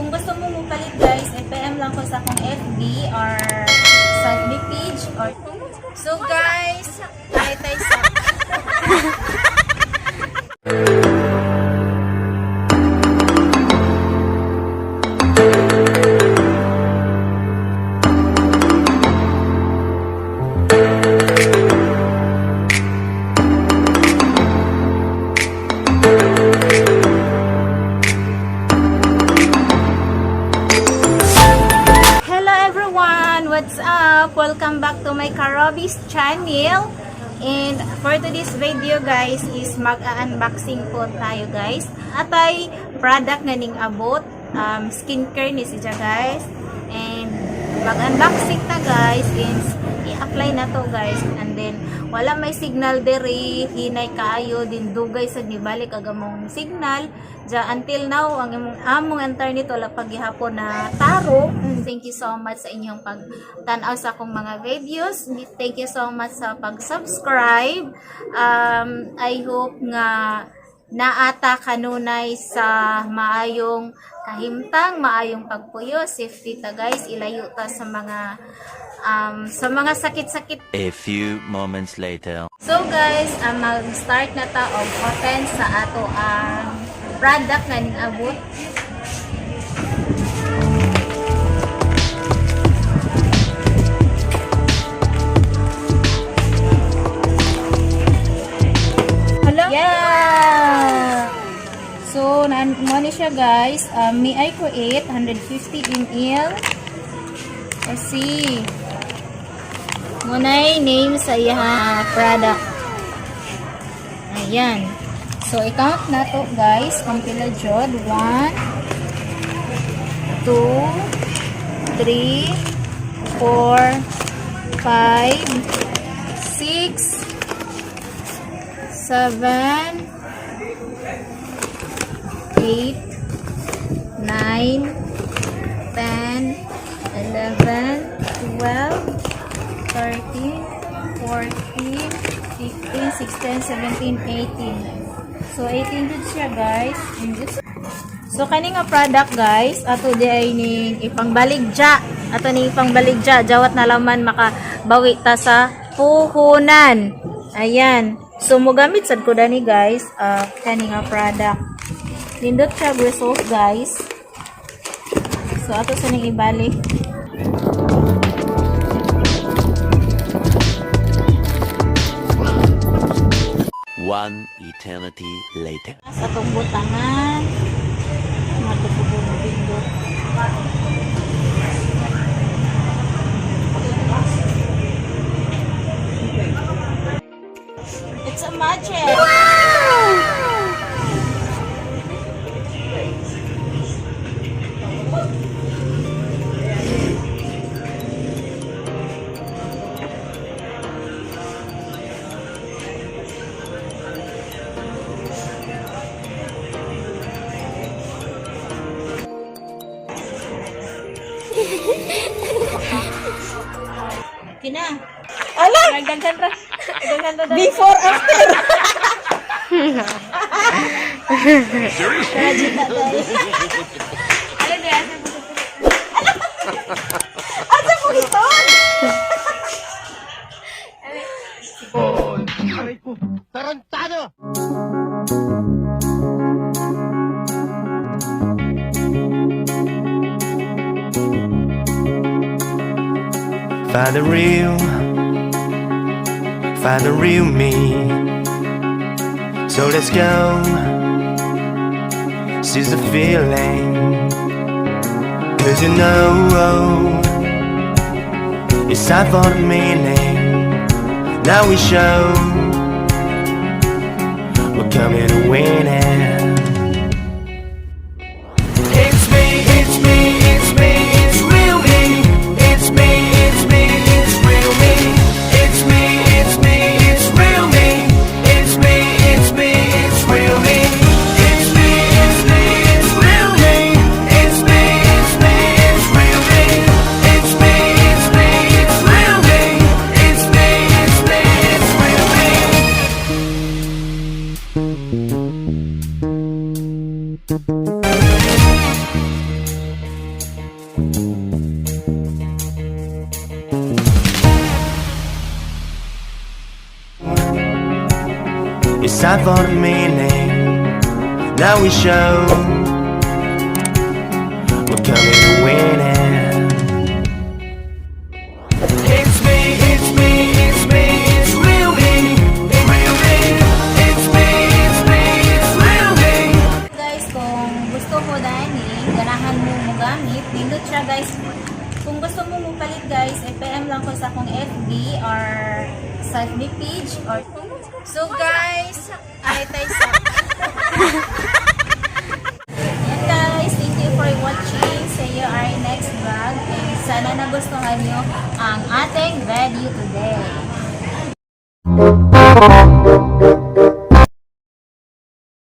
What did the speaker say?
kung gusto mo palit guys, PM lang ko sa akong FB or sa FB page or so guys, tayo sa what's up? Welcome back to my RobBe's channel. And for today's video guys is mag-unboxing po tayo guys. Atay product nga ning abot, skincare ni siya guys. And mag-unboxing ta guys, i-apply na to guys. And then wala may signal diri, hinay kaayo din dugay sa nibalik agamong signal. Ja until now ang among internet wala paghihapon na taro. Thank you so much sa inyong pagtanaw sa akong mga videos. Thank you so much sa pag-subscribe. I hope nga naata kanunay sa maayong kahimtang, maayong pagpuyo, safety ta guys, ilayo ta sa mga sakit-sakit. A few moments later. So guys, mag-start na ta og open sa ato ang product nga ning abot. Hello? Yeah! So, naan siya guys. May I create 150 ml. Kasi munay name sa iya product. Ayan. So, i-count na to guys. Kampila jod. 1, 2, 3, 4, 5, 6, 7, 8, 9, 10, 11, 12, 13, 14, 15, 16, 17, 18. So, 18 dito siya, guys. So, kani nga product, guys, ato di ay ning ipangbaligja. Ato ning ipangbaligja. Jawat na laman makabawi ta sa puhunan. Ayan. So, mugamit sad ko dani, guys, kani nga product. Nindot siya result, guys. So, ato sa ning ibalik. One eternity later. Sa itong butangan, magpupupindot. It's a magic! Wow! Kina. Ala! Nagdaghan ra. Before, after. Seriously? Ano na yan? Asa po ito? Oh, aray ko. Tarantado! Find the real me. So let's go, seize the feeling. 'Cause you know, it's time for the meaning. Now we show we're coming to win it. It's me, it's me, it's me, it's real me. It's me, it's me, it's real me. It's me, it's me, it's real me. It's me, it's me, it's real me. It's me, it's me, it's real me. It's me, it's me, it's real me. It's me, it's me, it's real me. It's me, it's me, it's real me. time for the meaning. Now we show we're coming to winning. It's me, it's me, it's me, it's real me. It's real me. It's me, it's me, it's real me. Guys, kung gusto mo dahil ganahan mo mo gamit, nindot siya guys. Kung gusto mo mo palit guys, PM lang ko sa akong FB or sa FB page or so guys, ay tayo sa yan guys, thank you for watching. See you our next vlog and sana nagustuhan nyo ang ating video today.